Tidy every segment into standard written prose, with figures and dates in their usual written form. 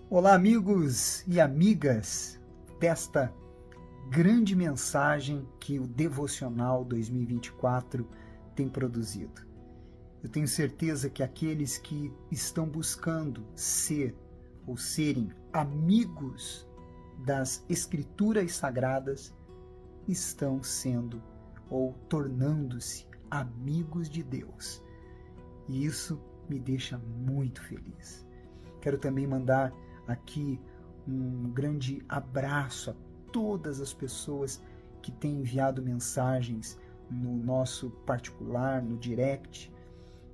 Olá, amigos e amigas desta grande mensagem que o Devocional 2024 tem produzido. Eu tenho certeza que aqueles que estão buscando ser ou serem amigos das Escrituras Sagradas estão sendo ou tornando-se amigos de Deus. E isso me deixa muito feliz. Quero também mandar aqui um grande abraço a todas as pessoas que têm enviado mensagens no nosso particular, no direct,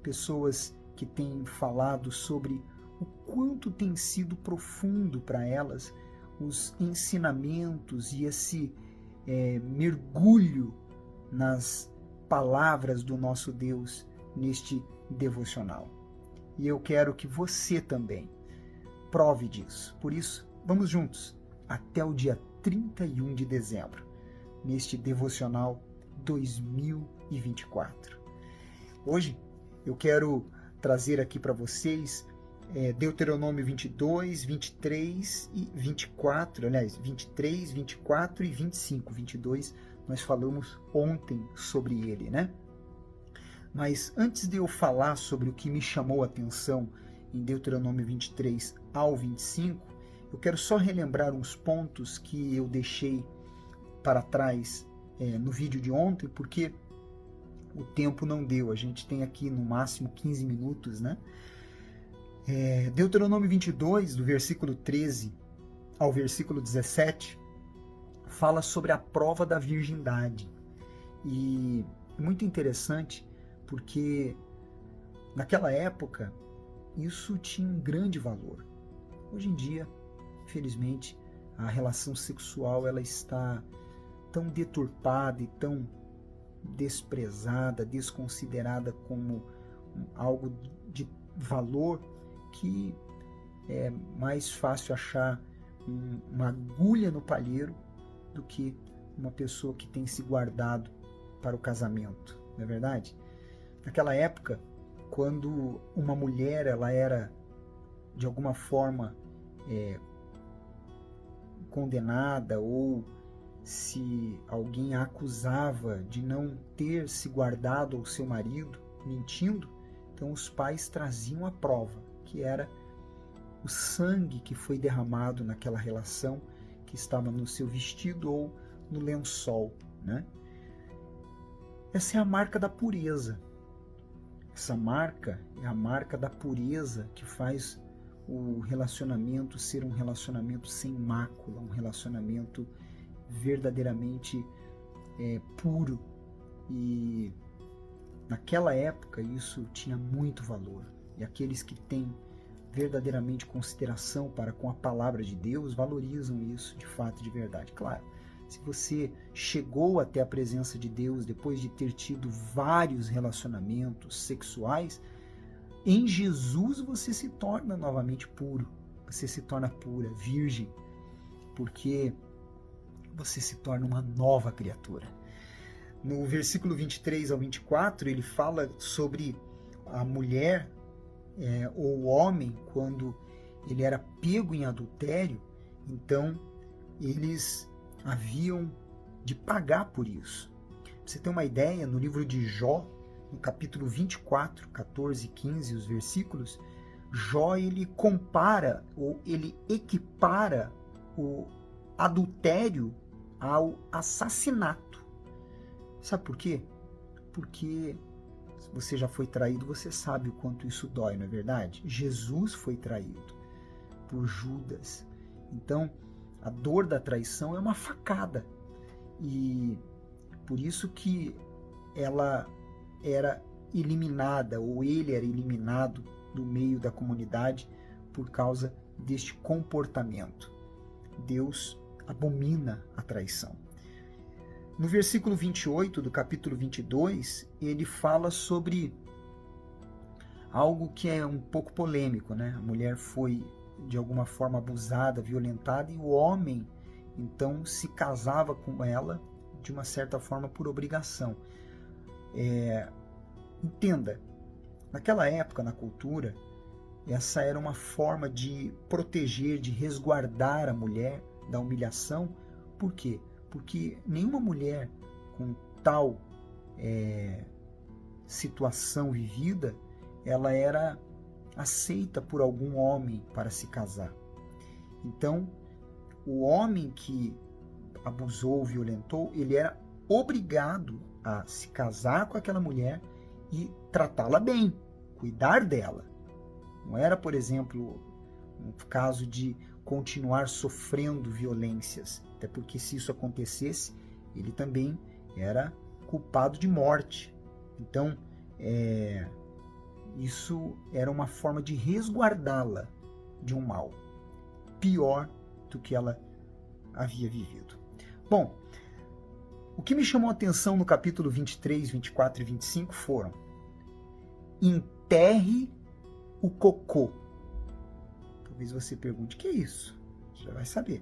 pessoas que têm falado sobre o quanto tem sido profundo para elas os ensinamentos e esse mergulho nas palavras do nosso Deus neste devocional. E eu quero que você também prove disso. Por isso, vamos juntos até o dia 31 de dezembro, neste Devocional 2024. Hoje, eu quero trazer aqui para vocês Deuteronômio 22, 23 e 24, aliás, 23, 24 e 25. 22 nós falamos ontem sobre ele, né? Mas antes de eu falar sobre o que me chamou a atenção em Deuteronômio 23 ao 25, eu quero só relembrar uns pontos que eu deixei para trás no vídeo de ontem, porque o tempo não deu. A gente tem aqui no máximo 15 minutos, né? Deuteronômio 22, do versículo 13 ao versículo 17, fala sobre a prova da virgindade. E é muito interessante porque naquela época isso tinha um grande valor. Hoje em dia, infelizmente, a relação sexual ela está tão deturpada e tão desprezada, desconsiderada como algo de valor que é mais fácil achar uma agulha no palheiro do que uma pessoa que tem se guardado para o casamento, não é verdade? Naquela época, quando uma mulher ela era de alguma forma condenada ou se alguém a acusava de não ter se guardado ao seu marido, mentindo, então os pais traziam a prova, que era o sangue que foi derramado naquela relação, que estava no seu vestido ou no lençol, né? Essa é a marca da pureza. Essa marca é a marca da pureza que faz o relacionamento ser um relacionamento sem mácula, um relacionamento verdadeiramente puro. E naquela época isso tinha muito valor. E aqueles que têm verdadeiramente consideração para com a palavra de Deus valorizam isso de fato e de verdade. Claro, se você chegou até a presença de Deus depois de ter tido vários relacionamentos sexuais, em Jesus você se torna novamente puro, você se torna pura, virgem, porque você se torna uma nova criatura. No versículo 23 ao 24, ele fala sobre a mulher ou o homem, quando ele era pego em adultério, então eles haviam de pagar por isso. Pra você ter uma ideia, no livro de Jó, no capítulo 24, 14 e 15, os versículos, Jó ele compara ou ele equipara o adultério ao assassinato. Sabe por quê? Porque se você já foi traído, você sabe o quanto isso dói, não é verdade? Jesus foi traído por Judas. Então, a dor da traição é uma facada. E por isso que ela era eliminada, ou ele era eliminado do meio da comunidade por causa deste comportamento. Deus abomina a traição. No versículo 28 do capítulo 22, ele fala sobre algo que é um pouco polêmico, né? A mulher foi de alguma forma abusada, violentada, e o homem então se casava com ela de uma certa forma por obrigação. Entenda, naquela época, na cultura, essa era uma forma de proteger, de resguardar a mulher da humilhação. Por quê? Porque nenhuma mulher com tal situação vivida, ela era aceita por algum homem para se casar. Então, o homem que abusou, violentou, ele era obrigado a se casar com aquela mulher e tratá-la bem, cuidar dela. Não era, por exemplo, um caso de continuar sofrendo violências, até porque se isso acontecesse, ele também era culpado de morte. Então, isso era uma forma de resguardá-la de um mal pior do que ela havia vivido. Bom, o que me chamou a atenção no capítulo 23, 24 e 25 foram: enterre o cocô. Talvez você pergunte, o que é isso? Você já vai saber.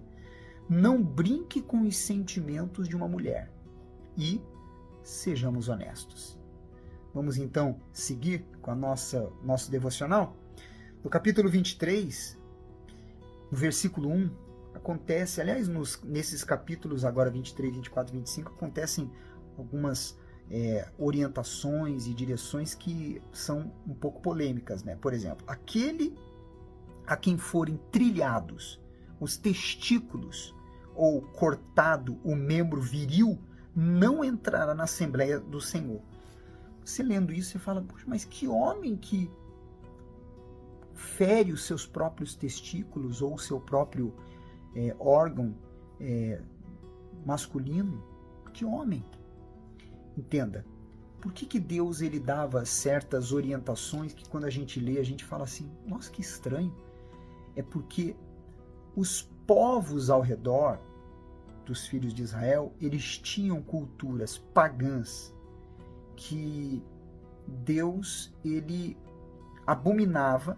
Não brinque com os sentimentos de uma mulher. E sejamos honestos. Vamos então seguir com a nosso devocional? No capítulo 23, no versículo 1, acontece, aliás, nesses capítulos agora 23, 24 e 25, acontecem algumas orientações e direções que são um pouco polêmicas, né? Por exemplo, aquele a quem forem trilhados os testículos ou cortado o membro viril não entrará na Assembleia do Senhor. Você lendo isso, você fala, poxa, mas que homem que fere os seus próprios testículos ou o seu próprio órgão masculino? Que homem? Entenda, por que Deus ele dava certas orientações que quando a gente lê, a gente fala assim, nossa, que estranho. É porque os povos ao redor dos filhos de Israel, eles tinham culturas pagãs que Deus ele abominava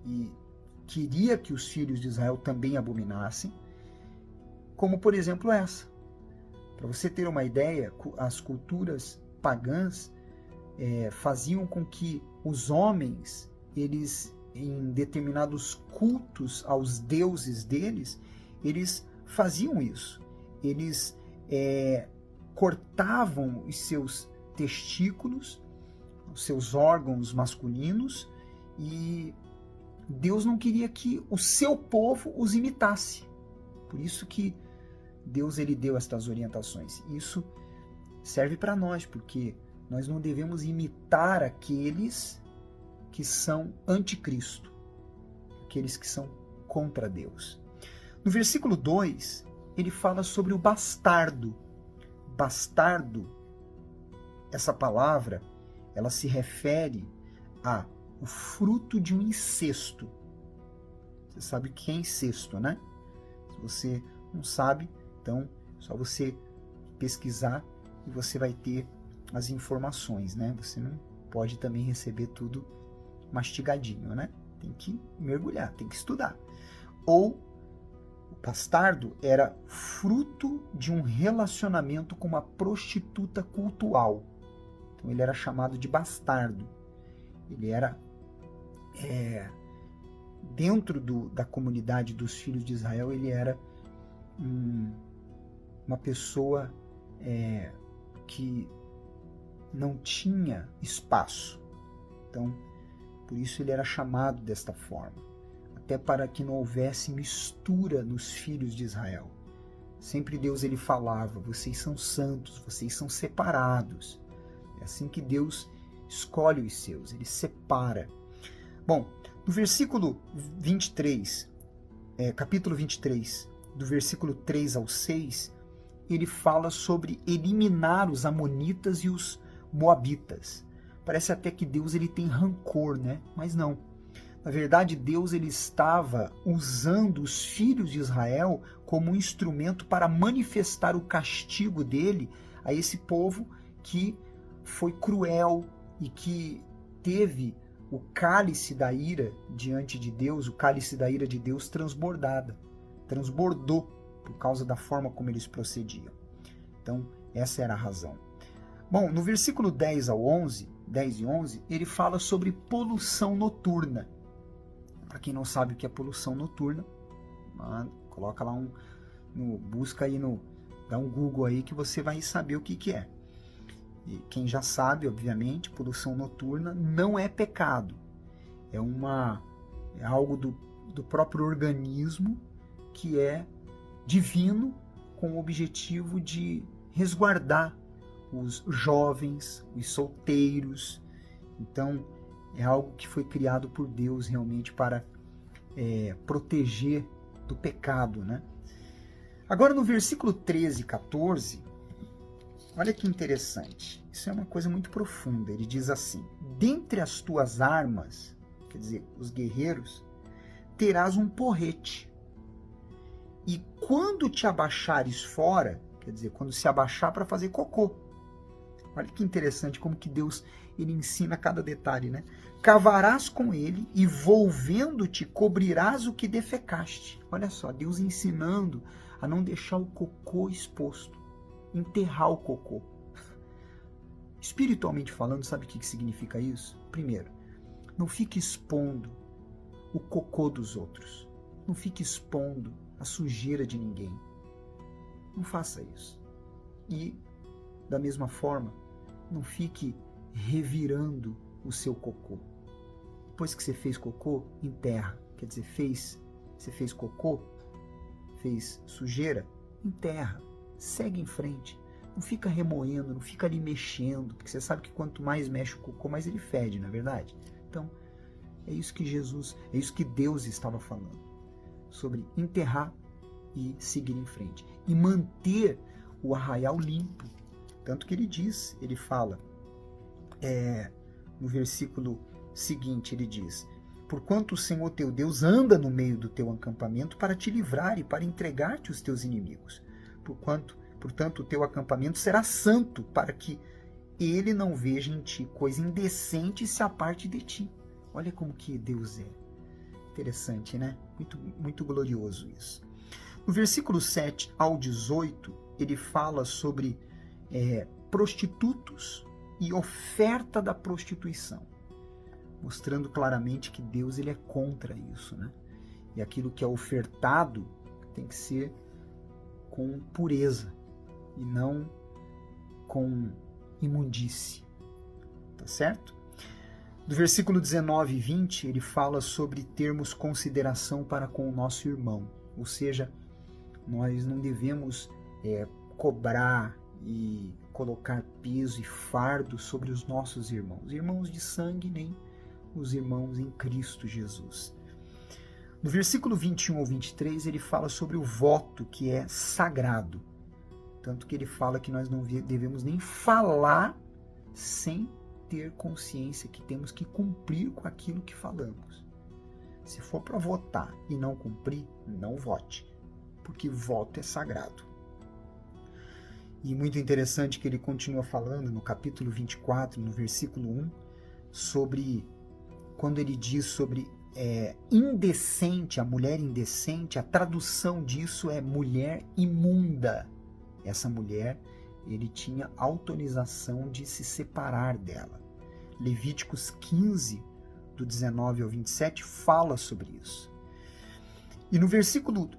e queria que os filhos de Israel também abominassem, como por exemplo essa. Para você ter uma ideia, as culturas pagãs faziam com que os homens, eles em determinados cultos aos deuses deles, eles faziam isso. Eles cortavam os seus testículos, os seus órgãos masculinos, e Deus não queria que o seu povo os imitasse. Por isso que Deus ele deu estas orientações. Isso serve para nós, porque nós não devemos imitar aqueles que são anticristo, aqueles que são contra Deus. No versículo 2, ele fala sobre o bastardo. Bastardo, essa palavra, ela se refere a o fruto de um incesto. Você sabe o que é incesto, né? Se você não sabe, então é só você pesquisar e você vai ter as informações, né? Você não pode também receber tudo mastigadinho, né? Tem que mergulhar, tem que estudar. Ou o bastardo era fruto de um relacionamento com uma prostituta cultual. Então ele era chamado de bastardo. Ele era dentro da comunidade dos filhos de Israel, ele era uma pessoa que não tinha espaço. Então, por isso ele era chamado desta forma, até para que não houvesse mistura nos filhos de Israel. Sempre Deus ele falava, vocês são santos, vocês são separados. É assim que Deus escolhe os seus, ele separa. Bom, no versículo 23, capítulo 23, do versículo 3 ao 6, ele fala sobre eliminar os amonitas e os moabitas. Parece até que Deus ele tem rancor, né? Mas não. Na verdade, Deus ele estava usando os filhos de Israel como um instrumento para manifestar o castigo dele a esse povo que foi cruel e que teve o cálice da ira diante de Deus, o cálice da ira de Deus transbordou por causa da forma como eles procediam. Então, essa era a razão. Bom, no versículo 10 e 11, ele fala sobre poluição noturna. Para quem não sabe o que é poluição noturna, coloca lá busca aí dá um Google aí que você vai saber o que é. E quem já sabe, obviamente, poluição noturna não é pecado. É algo do próprio organismo que é divino, com o objetivo de resguardar os jovens, os solteiros. Então, é algo que foi criado por Deus realmente para proteger do pecado, né? Agora, no versículo 13 e 14, olha que interessante. Isso é uma coisa muito profunda. Ele diz assim: dentre as tuas armas, quer dizer, os guerreiros, terás um porrete. E quando te abaixares fora, quer dizer, quando se abaixar para fazer cocô. Olha que interessante como que Deus ele ensina cada detalhe, né? Cavarás com ele e volvendo-te cobrirás o que defecaste. Olha só, Deus ensinando a não deixar o cocô exposto, enterrar o cocô. Espiritualmente falando, sabe o que significa isso? Primeiro, não fique expondo o cocô dos outros. Não fique expondo a sujeira de ninguém. Não faça isso. E, da mesma forma, não fique revirando o seu cocô. Depois que você fez cocô, enterra. Quer dizer, você fez cocô, fez sujeira, enterra. Segue em frente. Não fica remoendo, não fica ali mexendo, porque você sabe que quanto mais mexe o cocô, mais ele fede, não é verdade? Então, é isso que Deus estava falando. Sobre enterrar e seguir em frente. E manter o arraial limpo. Tanto que ele fala, no versículo seguinte, ele diz: porquanto o Senhor teu Deus anda no meio do teu acampamento para te livrar e para entregar-te os teus inimigos. Portanto, o teu acampamento será santo, para que ele não veja em ti coisa indecente e se aparte de ti. Olha como que Deus é. Interessante, né? Muito, muito glorioso isso. No versículo 7 ao 18, ele fala sobre prostitutos e oferta da prostituição, mostrando claramente que Deus ele é contra isso, né? E aquilo que é ofertado tem que ser com pureza e não com imundície, tá certo? Do versículo 19 e 20, ele fala sobre termos consideração para com o nosso irmão, ou seja, nós não devemos cobrar e colocar peso e fardo sobre os nossos irmãos de sangue, nem os irmãos em Cristo Jesus. No versículo 21 ao 23, ele fala sobre o voto que é sagrado. Tanto que ele fala que nós não devemos nem falar sem ter consciência que temos que cumprir com aquilo que falamos. Se for para votar e não cumprir, não vote, porque voto é sagrado. E muito interessante que ele continua falando no capítulo 24, no versículo 1, sobre quando ele diz sobre indecente, a mulher indecente, a tradução disso é mulher imunda. Essa mulher, ele tinha autorização de se separar dela. Levíticos 15, do 19 ao 27, fala sobre isso. E no versículo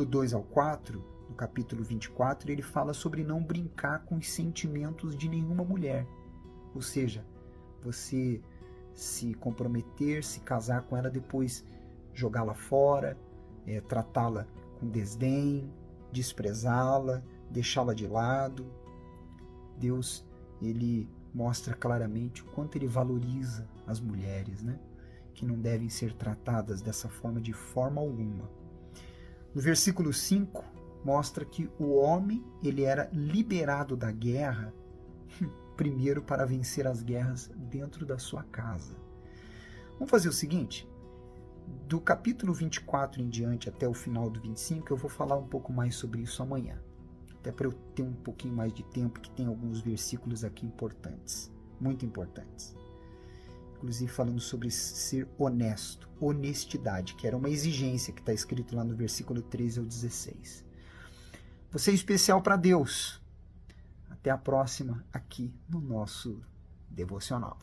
2 ao 4, no capítulo 24, ele fala sobre não brincar com os sentimentos de nenhuma mulher. Ou seja, você se comprometer, se casar com ela, depois jogá-la fora, tratá-la com desdém, desprezá-la, deixá-la de lado. Deus, ele mostra claramente o quanto ele valoriza as mulheres, né? Que não devem ser tratadas dessa forma de forma alguma. No versículo 5, mostra que o homem ele era liberado da guerra primeiro para vencer as guerras dentro da sua casa. Vamos fazer o seguinte, do capítulo 24 em diante até o final do 25, eu vou falar um pouco mais sobre isso amanhã, até para eu ter um pouquinho mais de tempo, que tem alguns versículos aqui importantes, muito importantes. Inclusive falando sobre ser honesto, honestidade, que era uma exigência que está escrito lá no versículo 13 ao 16. Você é especial para Deus. Até a próxima aqui no nosso devocional.